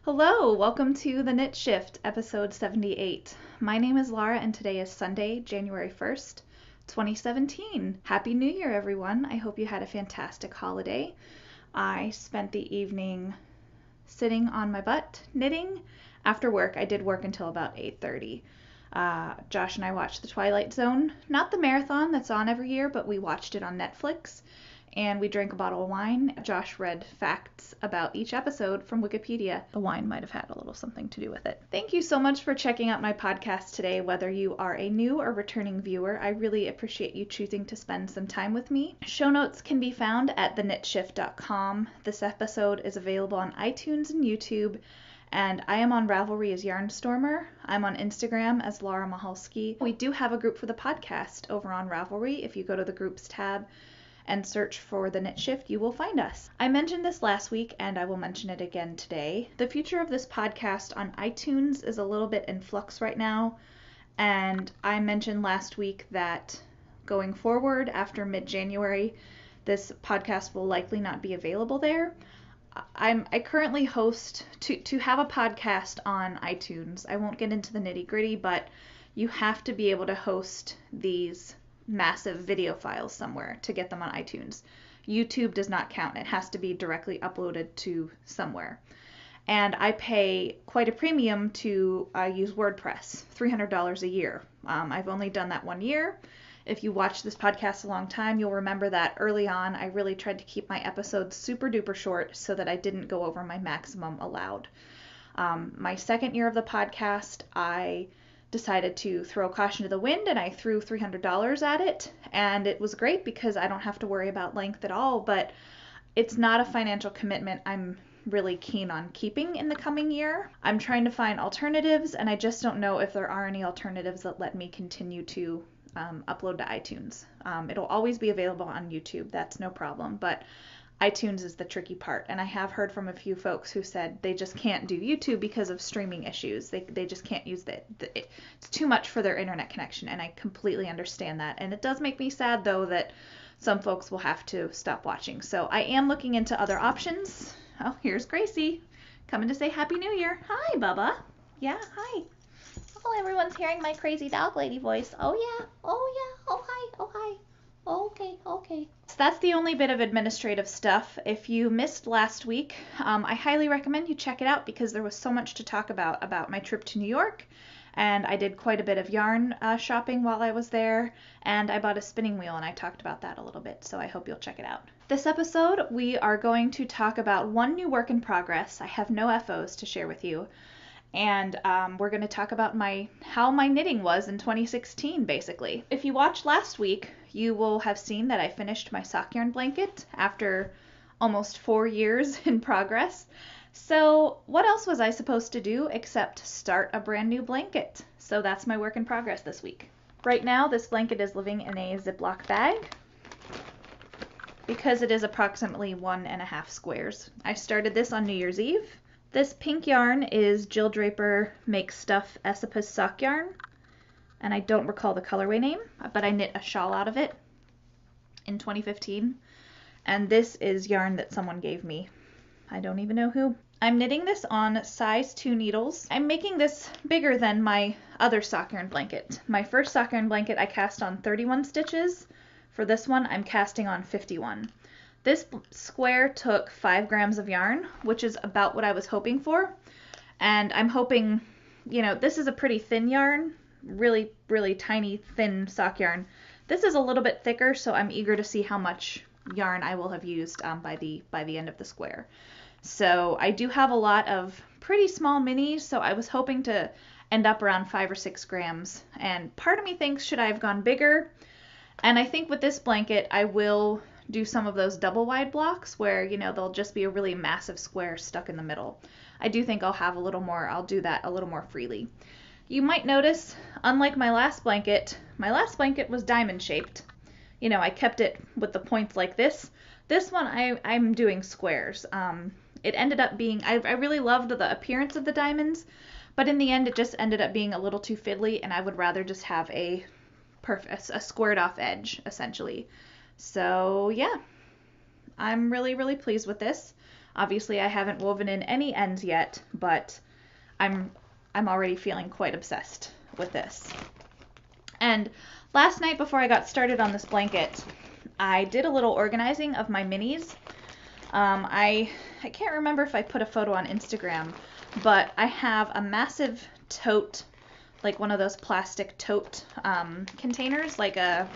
Hello, welcome to The Knit Shift, episode 78. My name is Laura and today is Sunday, January 1st, 2017. Happy New Year, everyone. I hope you had a fantastic holiday. I spent the evening sitting on my butt knitting. After work, I did work until about 8:30. Josh and I watched The Twilight Zone, not the marathon that's on every year, but we watched it on Netflix. And we drank a bottle of wine. Josh read facts about each episode from Wikipedia. The wine might have had a little something to do with it. Thank you so much for checking out my podcast today, whether you are a new or returning viewer. I really appreciate you choosing to spend some time with me. Show notes can be found at theknitshift.com. This episode is available on iTunes and YouTube, and I am on Ravelry as Yarnstormer. I'm on Instagram as Laura Mahalski. We do have a group for the podcast over on Ravelry. If you go to the groups tab and search for The Knit Shift, you will find us. I mentioned this last week and I will mention it again today. The future of this podcast on iTunes is a little bit in flux right now, and I mentioned last week that going forward after mid-January, this podcast will likely not be available there. I currently host, to have a podcast on iTunes, I won't get into the nitty-gritty, but you have to be able to host these massive video files somewhere to get them on iTunes. YouTube does not count. It has to be directly uploaded to somewhere. And I pay quite a premium to use WordPress, $300 a year. I've only done that 1 year. If you watch this podcast a long time, you'll remember that early on I really tried to keep my episodes super duper short so that I didn't go over my maximum allowed. My second year of the podcast, I decided to throw caution to the wind and I threw $300 at it, and it was great because I don't have to worry about length at all, but it's not a financial commitment I'm really keen on keeping in the coming year. I'm trying to find alternatives, and I just don't know if there are any alternatives that let me continue to upload to iTunes. It'll always be available on YouTube, that's no problem, but iTunes is the tricky part, and I have heard from a few folks who said they just can't do YouTube because of streaming issues. They just can't use it's too much for their internet connection, and I completely understand that. And it does make me sad, though, that some folks will have to stop watching. So I am looking into other options. Oh, here's Gracie coming to say Happy New Year. Hi, Bubba. Yeah, hi. Oh, everyone's hearing my crazy dog lady voice. Oh, yeah. Oh, yeah. Oh, hi. Oh, hi. Okay. So that's the only bit of administrative stuff. If you missed last week, I highly recommend you check it out because there was so much to talk about my trip to New York, and I did quite a bit of yarn shopping while I was there, and I bought a spinning wheel, and I talked about that a little bit, so I hope you'll check it out. This episode, we are going to talk about one new work in progress. I have no FOs to share with you. And we're going to talk about how my knitting was in 2016, basically. If you watched last week, you will have seen that I finished my sock yarn blanket after almost 4 years in progress. So what else was I supposed to do except start a brand new blanket? So that's my work in progress this week. Right now, this blanket is living in a Ziploc bag because it is approximately 1.5 squares. I started this on New Year's Eve. This pink yarn is Jill Draper Makes Stuff Esopus sock yarn, and I don't recall the colorway name, but I knit a shawl out of it in 2015, and this is yarn that someone gave me. I don't even know who. I'm knitting this on size 2 needles. I'm making this bigger than my other sock yarn blanket. My first sock yarn blanket I cast on 31 stitches. For this one, I'm casting on 51. This square took 5 grams of yarn, which is about what I was hoping for. And I'm hoping, this is a pretty thin yarn, really, really tiny, thin sock yarn. This is a little bit thicker, so I'm eager to see how much yarn I will have used by the end of the square. So I do have a lot of pretty small minis, so I was hoping to end up around 5 or 6 grams. And part of me thinks, should I have gone bigger? And I think with this blanket, I will do some of those double wide blocks where, there'll just be a really massive square stuck in the middle. I do think I'll do that a little more freely. You might notice, unlike my last blanket was diamond shaped. I kept it with the points like this. This one, I'm doing squares. It ended up being, I really loved the appearance of the diamonds, but in the end, it just ended up being a little too fiddly, and I would rather just have a squared off edge, essentially. So yeah, I'm really, really pleased with this. Obviously, I haven't woven in any ends yet, but I'm already feeling quite obsessed with this. And last night before I got started on this blanket, I did a little organizing of my minis. I can't remember if I put a photo on Instagram, but I have a massive tote, like one of those plastic tote containers, like a,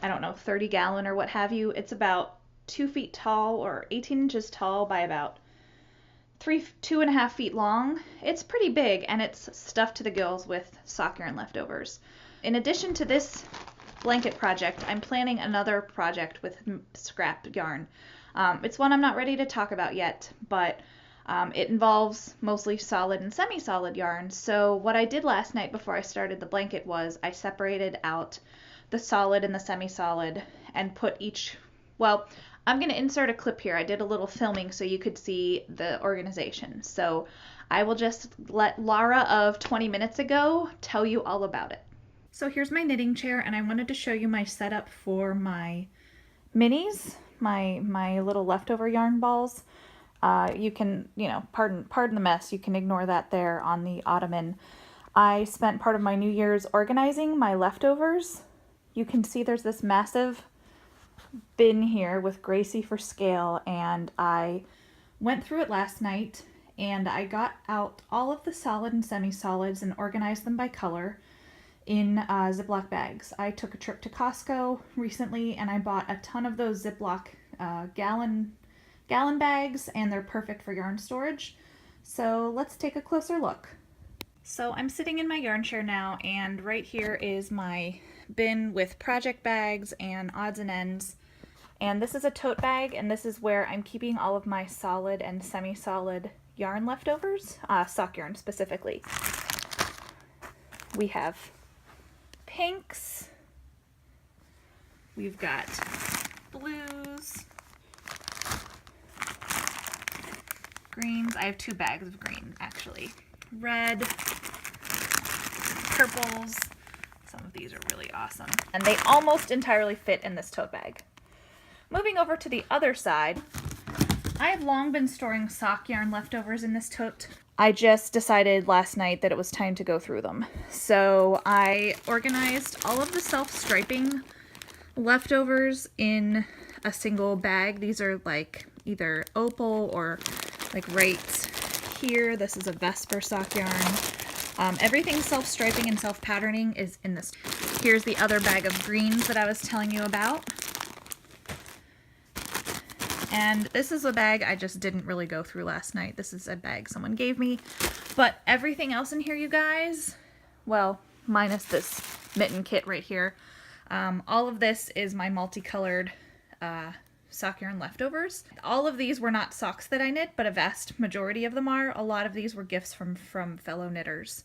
I don't know, 30-gallon or what have you. It's about 2 feet tall or 18 inches tall by about 2.5 feet long. It's pretty big, and it's stuffed to the gills with sock yarn leftovers. In addition to this blanket project, I'm planning another project with scrap yarn. It's one I'm not ready to talk about yet, but it involves mostly solid and semi-solid yarn. So what I did last night before I started the blanket was I separated out the solid and the semi-solid and put each, well, I'm going to insert a clip here. I did a little filming so you could see the organization. So I will just let Lara of 20 minutes ago tell you all about it. So here's my knitting chair, and I wanted to show you my setup for my minis, my little leftover yarn balls. You can, pardon the mess, you can ignore that there on the ottoman. I spent part of my New Year's organizing my leftovers. You can see there's this massive bin here with Gracie for scale, and I went through it last night and I got out all of the solid and semi-solids and organized them by color in Ziploc bags. I took a trip to Costco recently and I bought a ton of those Ziploc gallon bags, and they're perfect for yarn storage. So let's take a closer look. So I'm sitting in my yarn chair now, and right here is my bin with project bags and odds and ends. And this is a tote bag, and this is where I'm keeping all of my solid and semi-solid yarn leftovers, sock yarn specifically. We have pinks, we've got blues, greens. I have 2 bags of green actually. Red, purples. Some of these are really awesome. And they almost entirely fit in this tote bag. Moving over to the other side, I have long been storing sock yarn leftovers in this tote. I just decided last night that it was time to go through them. So I organized all of the self-striping leftovers in a single bag. These are like either opal or like right here. This is a Vesper sock yarn. Everything self-striping and self-patterning is in this. Here's the other bag of greens that I was telling you about. And this is a bag I just didn't really go through last night. This is a bag someone gave me. But everything else in here, you guys, well, minus this mitten kit right here, all of this is my multicolored sock yarn leftovers. All of these were not socks that I knit, but a vast majority of them are. A lot of these were gifts from fellow knitters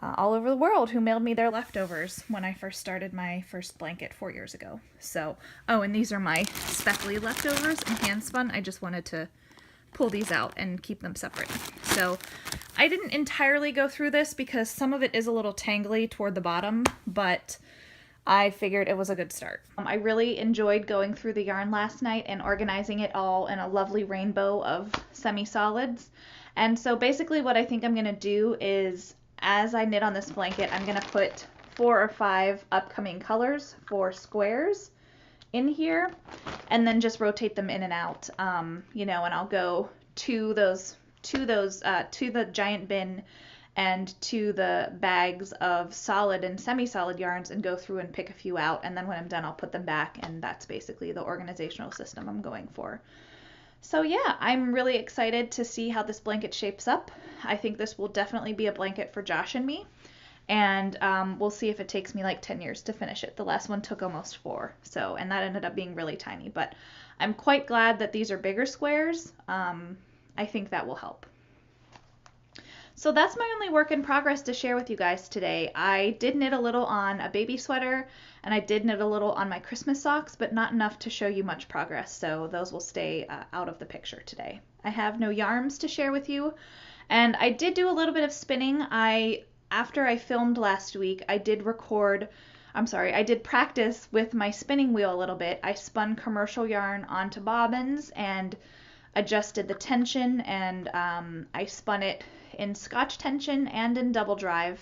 all over the world who mailed me their leftovers when I first started my first blanket 4 years ago. So, oh, and these are my speckly leftovers and hand spun. I just wanted to pull these out and keep them separate. So I didn't entirely go through this because some of it is a little tangly toward the bottom, but I figured it was a good start. I really enjoyed going through the yarn last night and organizing it all in a lovely rainbow of semi-solids. And so basically what I think I'm going to do is, as I knit on this blanket, I'm going to put 4 or 5 upcoming colors for squares in here, and then just rotate them in and out, and I'll go to the giant bin and to the bags of solid and semi-solid yarns and go through and pick a few out, and then when I'm done I'll put them back, and that's basically the organizational system I'm going for. So yeah, I'm really excited to see how this blanket shapes up. I think this will definitely be a blanket for Josh and me, and we'll see if it takes me like 10 years to finish it. The last one took almost 4, and that ended up being really tiny, but I'm quite glad that these are bigger squares. I think that will help. So that's my only work in progress to share with you guys today. I did knit a little on a baby sweater, and I did knit a little on my Christmas socks, but not enough to show you much progress, so those will stay out of the picture today. I have no yarns to share with you, and I did do a little bit of spinning. After I filmed last week, I did practice with my spinning wheel a little bit. I spun commercial yarn onto bobbins and adjusted the tension, and I spun it in Scotch tension and in double drive,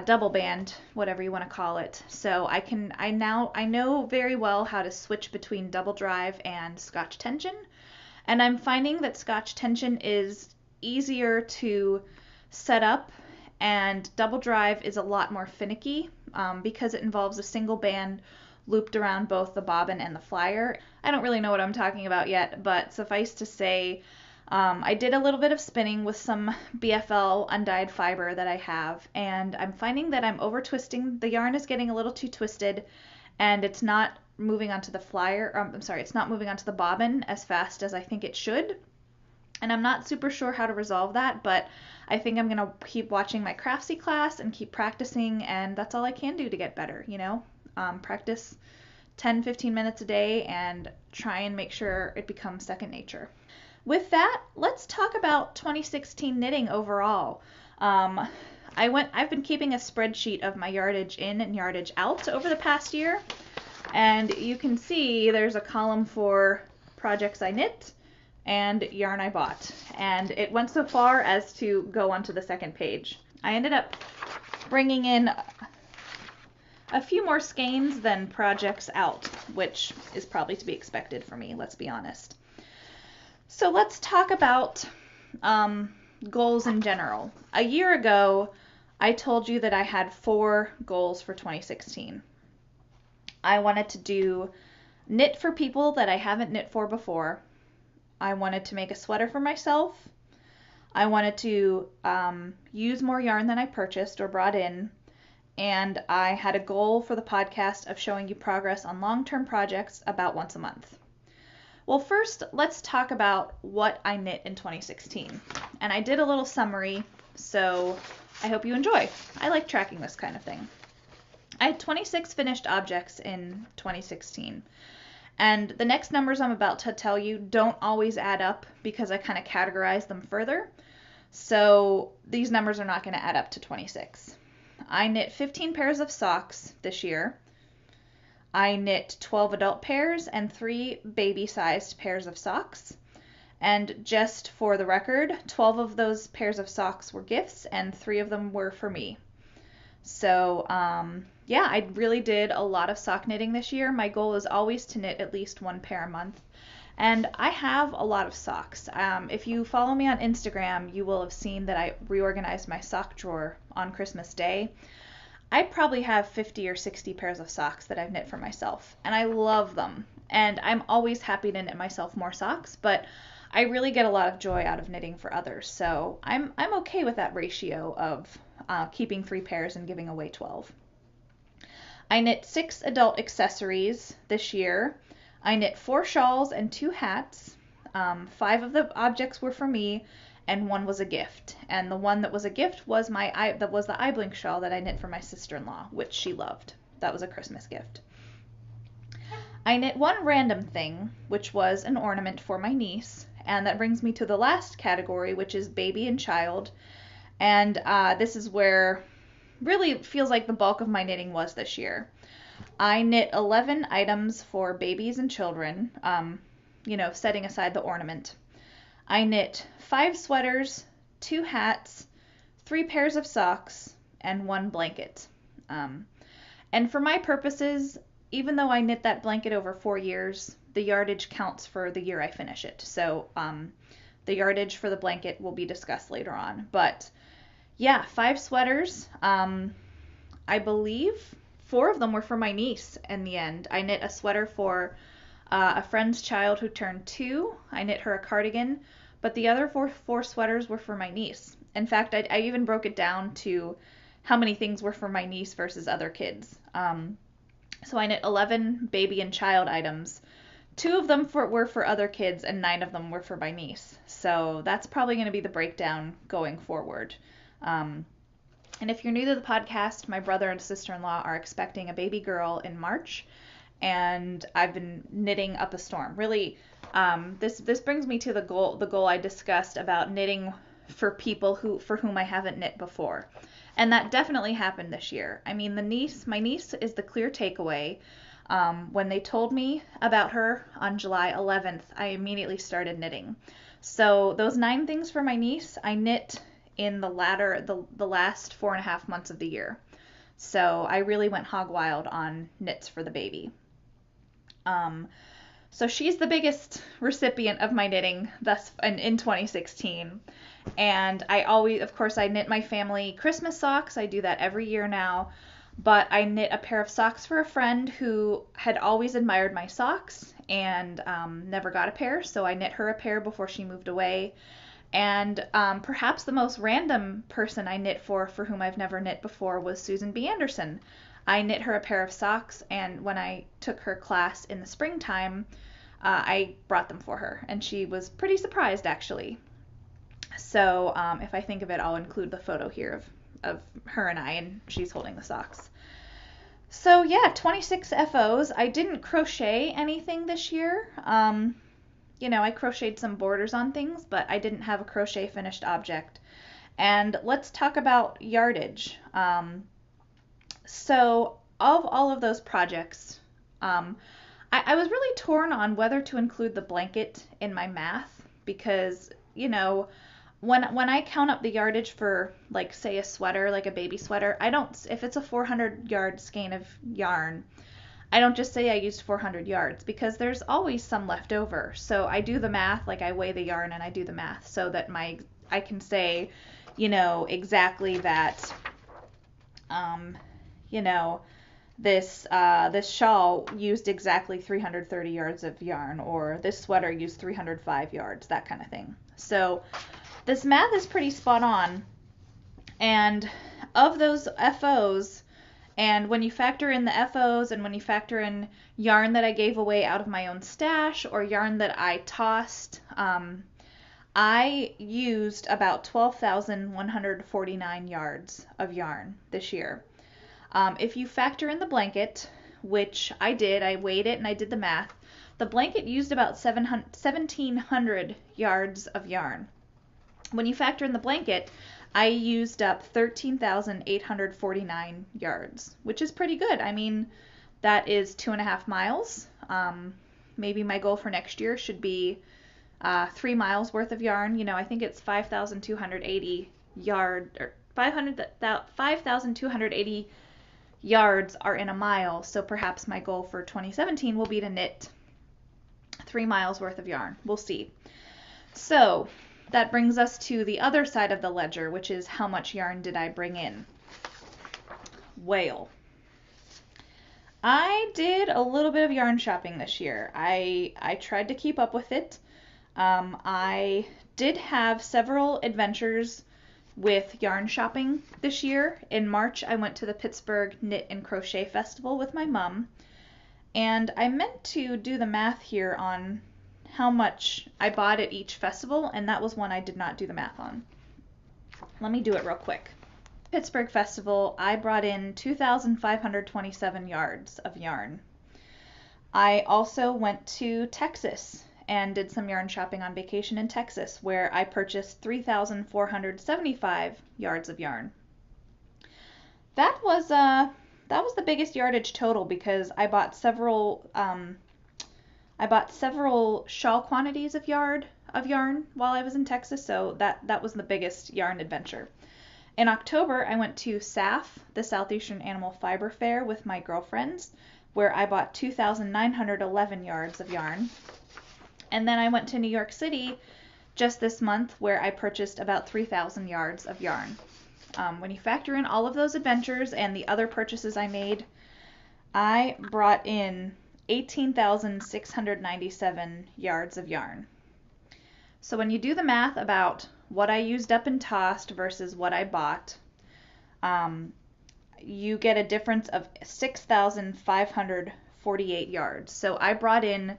double band, whatever you want to call it. So I know very well how to switch between double drive and Scotch tension, and I'm finding that Scotch tension is easier to set up, and double drive is a lot more finicky because it involves a single band looped around both the bobbin and the flyer. I don't really know what I'm talking about yet, but suffice to say, I did a little bit of spinning with some BFL undyed fiber that I have, and I'm finding that I'm over twisting. The yarn is getting a little too twisted, and it's not moving onto the flyer. It's not moving onto the bobbin as fast as I think it should. And I'm not super sure how to resolve that, but I think I'm going to keep watching my Craftsy class and keep practicing, and that's all I can do to get better, practice 10-15 minutes a day and try and make sure it becomes second nature. With that, let's talk about 2016 knitting overall. I've been keeping a spreadsheet of my yardage in and yardage out over the past year, and you can see there's a column for projects I knit and yarn I bought, and it went so far as to go onto the second page. I ended up bringing in a few more skeins than projects out, which is probably to be expected for me, let's be honest. So let's talk about goals in general. A year ago, I told you that I had 4 goals for 2016. I wanted to knit for people that I haven't knit for before. I wanted to make a sweater for myself. I wanted to use more yarn than I purchased or brought in. And I had a goal for the podcast of showing you progress on long-term projects about once a month. Well, first, let's talk about what I knit in 2016. And I did a little summary, so I hope you enjoy. I like tracking this kind of thing. I had 26 finished objects in 2016. And the next numbers I'm about to tell you don't always add up because I kind of categorize them further. So these numbers are not going to add up to 26. I knit 15 pairs of socks this year. I knit 12 adult pairs and 3 baby-sized pairs of socks. And just for the record, 12 of those pairs of socks were gifts and 3 of them were for me. So, yeah, I really did a lot of sock knitting this year. My goal is always to knit at least 1 pair a month. And I have a lot of socks. If you follow me on Instagram, you will have seen that I reorganized my sock drawer on Christmas Day. I probably have 50 or 60 pairs of socks that I've knit for myself, and I love them. And I'm always happy to knit myself more socks, but I really get a lot of joy out of knitting for others. So I'm okay with that ratio of keeping 3 pairs and giving away 12. I knit 6 adult accessories this year. I knit 4 shawls and 2 hats. 5 of the objects were for me, and 1 was a gift. And the one that was a gift was the Eyeblink shawl that I knit for my sister-in-law, which she loved. That was a Christmas gift. I knit 1 random thing, which was an ornament for my niece, and that brings me to the last category, which is baby and child. And this is where really it feels like the bulk of my knitting was this year. I knit 11 items for babies and children, setting aside the ornament. I knit 5 sweaters, 2 hats, 3 pairs of socks, and 1 blanket. And for my purposes, even though I knit that blanket over 4 years, the yardage counts for the year I finish it. So the yardage for the blanket will be discussed later on. But yeah, 5 sweaters. I believe 4 of them were for my niece in the end. I knit a sweater for a friend's child who turned 2. I knit her a cardigan, but the other 4 sweaters were for my niece. In fact, I even broke it down to how many things were for my niece versus other kids. So I knit 11 baby and child items. 2 of them were for other kids, and 9 of them were for my niece. So that's probably going to be the breakdown going forward. And if you're new to the podcast, my brother and sister-in-law are expecting a baby girl in March, and I've been knitting up a storm. Really, this brings me to the goal I discussed about knitting for people for whom I haven't knit before. And that definitely happened this year. I mean, my niece is the clear takeaway. When they told me about her on July 11th, I immediately started knitting. So those 9 things for my niece, I knit in the last 4.5 months of the year. So I really went hog wild on knits for the baby. So she's the biggest recipient of my knitting thus in 2016. And I always, of course, I knit my family Christmas socks. I do that every year now. But I knit a pair of socks for a friend who had always admired my socks and never got a pair. So I knit her a pair before she moved away. And perhaps the most random person I knit for whom I've never knit before, was Susan B. Anderson. I knit her a pair of socks, and when I took her class in the springtime, I brought them for her, and she was pretty surprised, actually. So if I think of it, I'll include the photo here of her and I, and she's holding the socks. So yeah, 26 FOs. I didn't crochet anything this year. I crocheted some borders on things, but I didn't have a crochet finished object. And let's talk about yardage. So of all of those projects, I was really torn on whether to include the blanket in my math because, when I count up the yardage for, like, say a sweater, like a baby sweater, if it's a 400 yard skein of yarn, I don't just say I used 400 yards because there's always some left over. So I do the math, like I weigh the yarn and I do the math so that I can say, exactly that, this shawl used exactly 330 yards of yarn, or this sweater used 305 yards, that kind of thing. So this math is pretty spot on. And of those FOs, and when you factor in the FOs and when you factor in yarn that I gave away out of my own stash or yarn that I tossed, I used about 12,149 yards of yarn this year. If you factor in the blanket, which I did, I weighed it and I did the math, the blanket used about 1,700 yards of yarn. When you factor in the blanket, I used up 13,849 yards, which is pretty good. I mean, that is 2.5 miles. Maybe my goal for next year should be 3 miles worth of yarn. I think it's 5,280 or 5,280 yards are in a mile. So perhaps my goal for 2017 will be to knit 3 miles worth of yarn. We'll see. So that brings us to the other side of the ledger, which is how much yarn did I bring in? Well, I did a little bit of yarn shopping this year. I tried to keep up with it. I did have several adventures with yarn shopping this year. In March, I went to the Pittsburgh Knit and Crochet Festival with my mom, and I meant to do the math here on how much I bought at each festival, and that was one I did not do the math on. Let me do it real quick. Pittsburgh Festival, I brought in 2,527 yards of yarn. I also went to Texas and did some yarn shopping on vacation in Texas, where I purchased 3,475 yards of yarn. That was the biggest yardage total because I bought several shawl quantities of yarn while I was in Texas, so that was the biggest yarn adventure. In October, I went to SAF, the Southeastern Animal Fiber Fair, with my girlfriends, where I bought 2,911 yards of yarn. And then I went to New York City just this month, where I purchased about 3,000 yards of yarn. When you factor in all of those adventures and the other purchases I made, I brought in 18,697 yards of yarn. So when you do the math about what I used up and tossed versus what I bought, you get a difference of 6,548 yards. So I brought in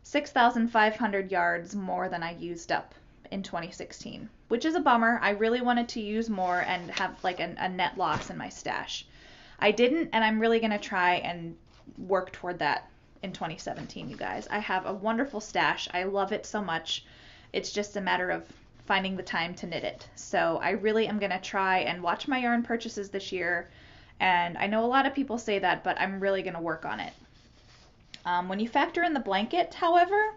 6,500 yards more than I used up in 2016, which is a bummer. I really wanted to use more and have like a net loss in my stash. I didn't, and I'm really going to try and work toward that in 2017, you guys. I have a wonderful stash. I love it so much. It's just a matter of finding the time to knit it. So I really am going to try and watch my yarn purchases this year. And I know a lot of people say that, but I'm really going to work on it. When you factor in the blanket, however,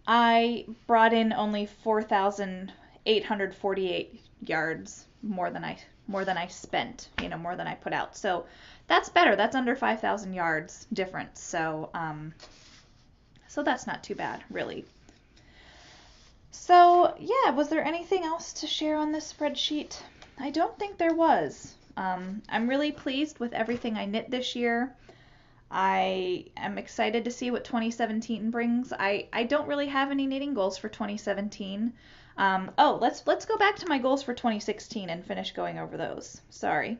I brought in only 4,848 yards more than I spent, more than I put out. So that's better. That's under 5,000 yards difference. So that's not too bad, really. So yeah, was there anything else to share on this spreadsheet? I don't think there was. I'm really pleased with everything I knit this year. I am excited to see what 2017 brings. I don't really have any knitting goals for 2017. Let's go back to my goals for 2016 and finish going over those. Sorry.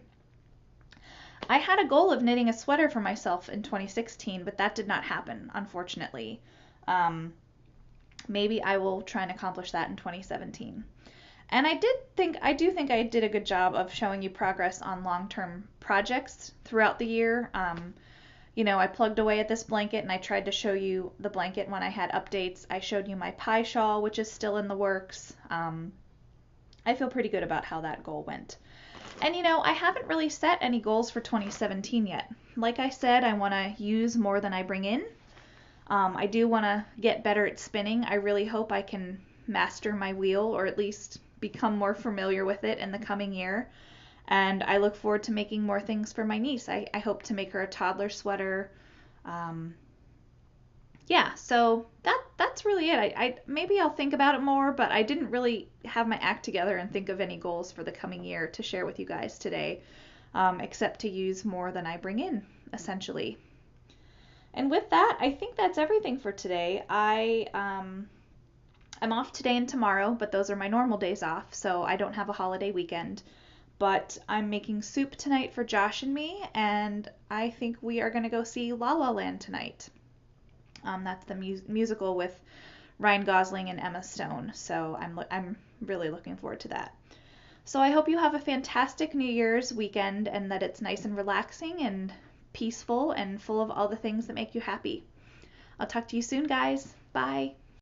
I had a goal of knitting a sweater for myself in 2016, but that did not happen, unfortunately. Maybe I will try and accomplish that in 2017. And I do think I did a good job of showing you progress on long-term projects throughout the year. I plugged away at this blanket and I tried to show you the blanket when I had updates. I showed you my pie shawl, which is still in the works. I feel pretty good about how that goal went. And I haven't really set any goals for 2017 yet. Like I said, I want to use more than I bring in. I do want to get better at spinning. I really hope I can master my wheel, or at least become more familiar with it in the coming year. And I look forward to making more things for my niece. I hope to make her a toddler sweater. So that's really it. I maybe I'll think about it more, but I didn't really have my act together and think of any goals for the coming year to share with you guys today, except to use more than I bring in, essentially. And with that, I think that's everything for today. I'm off today and tomorrow, but those are my normal days off, so I don't have a holiday weekend. But I'm making soup tonight for Josh and me, and I think we are going to go see La La Land tonight. That's the musical with Ryan Gosling and Emma Stone, so I'm really looking forward to that. So I hope you have a fantastic New Year's weekend and that it's nice and relaxing and peaceful and full of all the things that make you happy. I'll talk to you soon, guys. Bye.